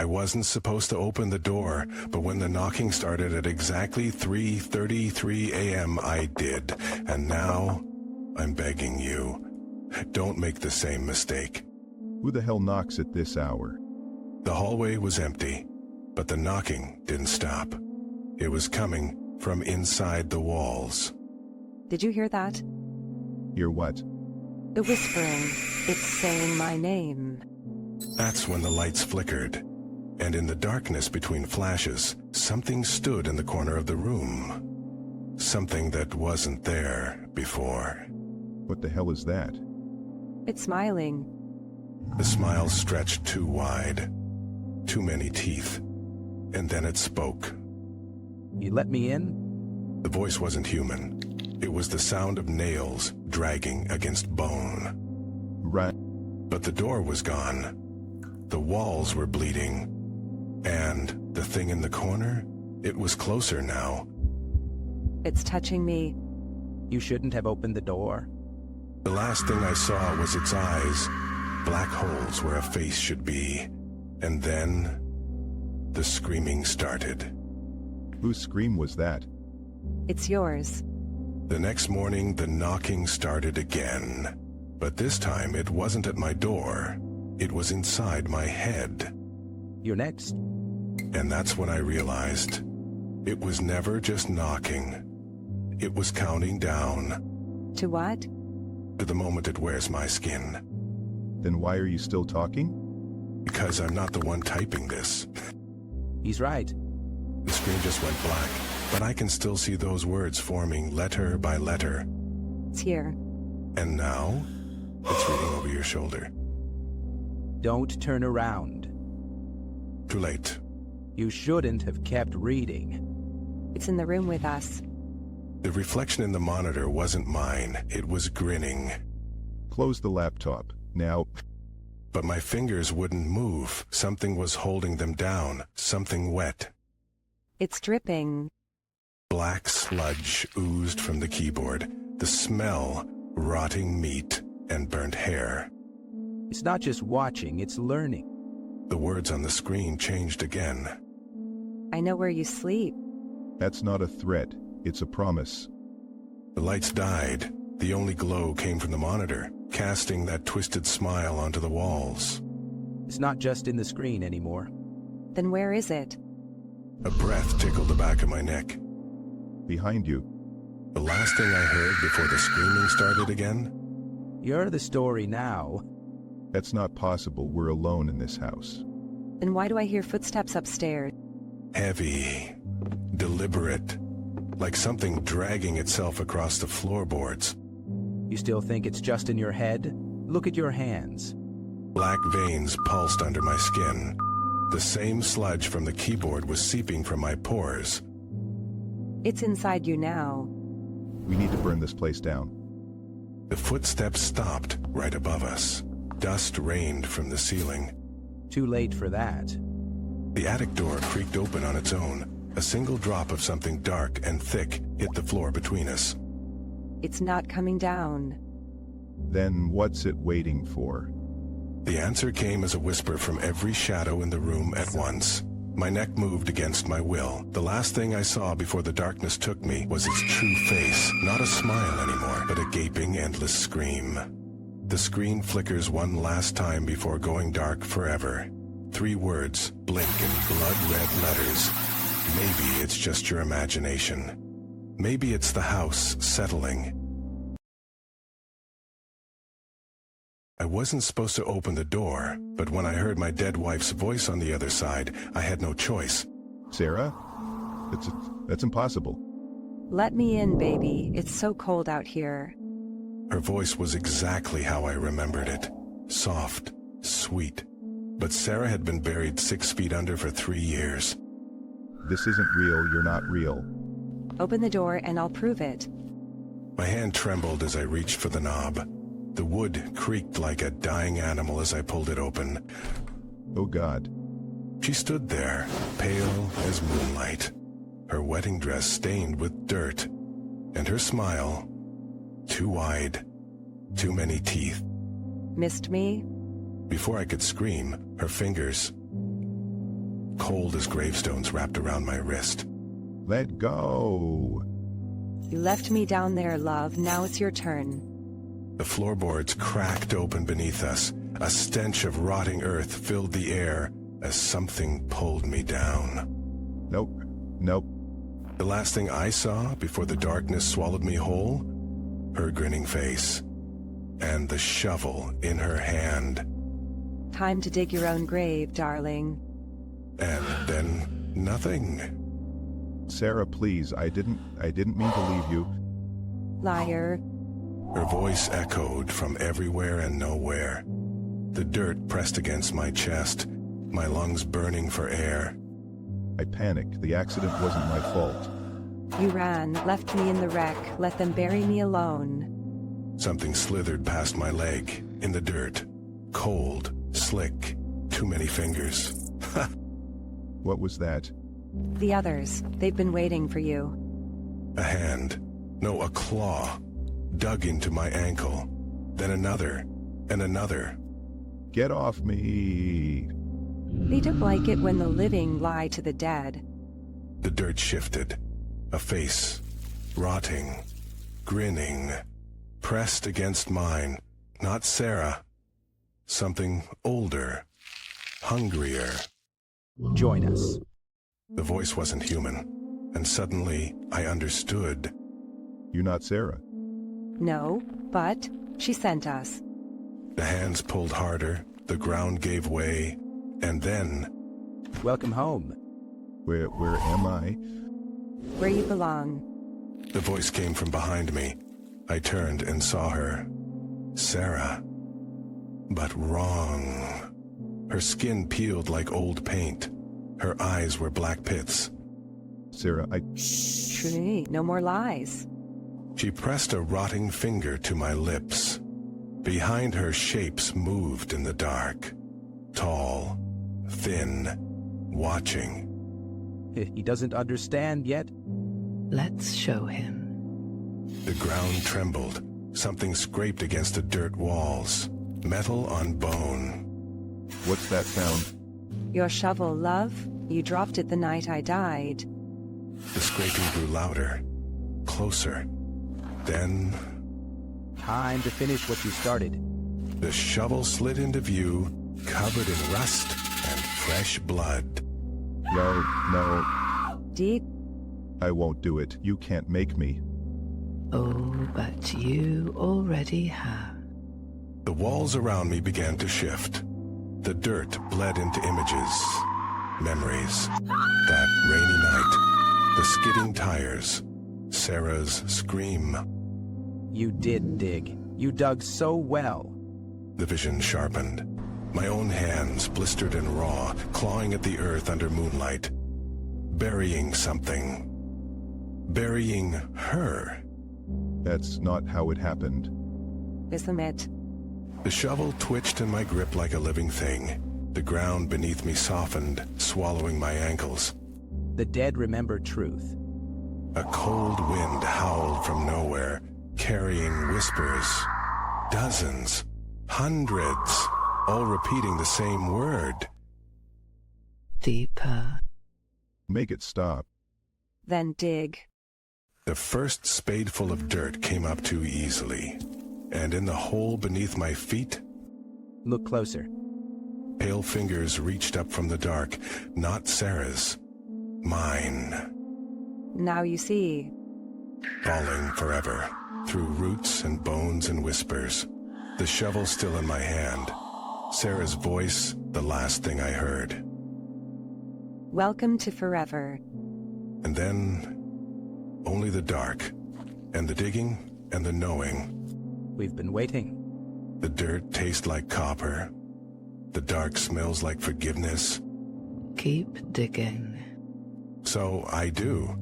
wasn't supposed to open the door, but when the knocking started at exactly 3:33 a.m., I did. And now, I'm begging you, don't make the same mistake. Who the hell knocks at this hour? The hallway was empty, but the knocking didn't stop. It was coming from inside the walls. Did you hear that? Hear what? The whispering. It's saying my name. That's when the lights flickered, and in the darkness between flashes, something stood in the corner of the room. Something that wasn't there before. What the hell is that? It's smiling. The smile stretched too wide. Too many teeth. And then it spoke. You let me in? The voice wasn't human. It was the sound of nails dragging against bone. Right. But the door was gone. The walls were bleeding. And the thing in the corner, it was closer now. It's touching me. You shouldn't have opened the door. The last thing I saw was its eyes, black holes where a face should be. And then, the screaming started. Whose scream was that? It's yours. The next morning, the knocking started again. But this time, it wasn't at my door. It was inside my head. You're next. And that's when I realized it was never just knocking. It was counting down. To what? To the moment it wears my skin. Then why are you still talking? Because I'm not the one typing this. He's right. The screen just went black, but I can still see those words forming letter by letter. It's here. And now, it's reading over your shoulder. Don't turn around. Too late. You shouldn't have kept reading. It's in the room with us. The reflection in the monitor wasn't mine. It was grinning. Close the laptop. Now. But my fingers wouldn't move. Something was holding them down. Something wet. It's dripping. Black sludge oozed from the keyboard. The smell, rotting meat and burnt hair. It's not just watching, it's learning. The words on the screen changed again. I know where you sleep. That's not a threat. It's a promise. The lights died. The only glow came from the monitor, casting that twisted smile onto the walls. It's not just in the screen anymore. Then where is it? A breath tickled the back of my neck. Behind you. The last thing I heard before the screaming started again? You're the story now. That's not possible. We're alone in this house. Then why do I hear footsteps upstairs? Heavy, deliberate, like something dragging itself across the floorboards. You still think it's just in your head? Look at your hands. Black veins pulsed under my skin. The same sludge from the keyboard was seeping from my pores. It's inside you now. We need to burn this place down. The footsteps stopped right above us. Dust rained from the ceiling. Too late for that. The attic door creaked open on its own. A single drop of something dark and thick hit the floor between us. It's not coming down. Then what's it waiting for? The answer came as a whisper from every shadow in the room at once. My neck moved against my will. The last thing I saw before the darkness took me was its true face. Not a smile anymore, but a gaping, endless scream. The screen flickers one last time before going dark forever. 3 words blink in blood-red letters. Maybe it's just your imagination. Maybe it's the house settling. I wasn't supposed to open the door, but when I heard my dead wife's voice on the other side, I had no choice. Sarah? That's impossible. Let me in, baby. It's so cold out here. Her voice was exactly how I remembered it. Soft, sweet. But Sarah had been buried 6 feet under for 3 years. This isn't real. You're not real. Open the door and I'll prove it. My hand trembled as I reached for the knob. The wood creaked like a dying animal as I pulled it open. Oh God. She stood there, pale as moonlight, her wedding dress stained with dirt, and her smile, too wide, too many teeth. Missed me? Before I could scream, her fingers cold as gravestones wrapped around my wrist. Let go. You left me down there, love. Now it's your turn. The floorboards cracked open beneath us. A stench of rotting earth filled the air as something pulled me down. Nope. Nope. The last thing I saw before the darkness swallowed me whole, her grinning face, and the shovel in her hand. Time to dig your own grave, darling. And then nothing. Sarah, please, I didn't mean to leave you. Liar. Her voice echoed from everywhere and nowhere. The dirt pressed against my chest, my lungs burning for air. I panicked. The accident wasn't my fault. You ran, left me in the wreck, let them bury me alone. Something slithered past my leg, in the dirt. Cold, slick, too many fingers. What was that? The others, they've been waiting for you. A hand, no, a claw, dug into my ankle. Then another, and another. Get off me! They don't like it when the living lie to the dead. The dirt shifted. A face, rotting, grinning, pressed against mine. Not Sarah. Something older, hungrier. Join us. The voice wasn't human, and suddenly I understood. You're not Sarah. No, but she sent us. The hands pulled harder, the ground gave way, and then... Welcome home. Where am I? Where you belong. The voice came from behind me. I turned and saw her. Sarah. But wrong. Her skin peeled like old paint. Her eyes were black pits. Sarah, True, no more lies. She pressed a rotting finger to my lips. Behind her, shapes moved in the dark. Tall, thin, watching. He doesn't understand yet. Let's show him. The ground trembled. Something scraped against the dirt walls. Metal on bone. What's that sound? Your shovel, love. You dropped it the night I died. The scraping grew louder, closer. Then Time to finish what you started. the shovel slid into view, covered in rust and fresh blood. No, Dig. I won't do it. You can't make me. Oh, but you already have. The walls around me began to shift. The dirt bled into images, memories. That rainy night, the skidding tires, Sarah's scream. You did dig. You dug so well. The vision sharpened. My own hands, blistered and raw, clawing at the earth under moonlight. Burying something. Burying her. That's not how it happened. Isn't it? The shovel twitched in my grip like a living thing. The ground beneath me softened, swallowing my ankles. The dead remember truth. A cold wind howled from nowhere, carrying whispers. Dozens, hundreds, all repeating the same word. Deeper. Make it stop. Then dig. The first spadeful of dirt came up too easily, and in the hole beneath my feet, Look closer. pale fingers reached up from the dark, not Sarah's, mine, Now you see. falling forever, through roots and bones and whispers, the shovel still in my hand, Sarah's voice the last thing I heard. Welcome to forever. And then, only the dark, and the digging and the knowing. We've been waiting. The dirt tastes like copper. The dark smells like forgiveness. Keep digging. So I do.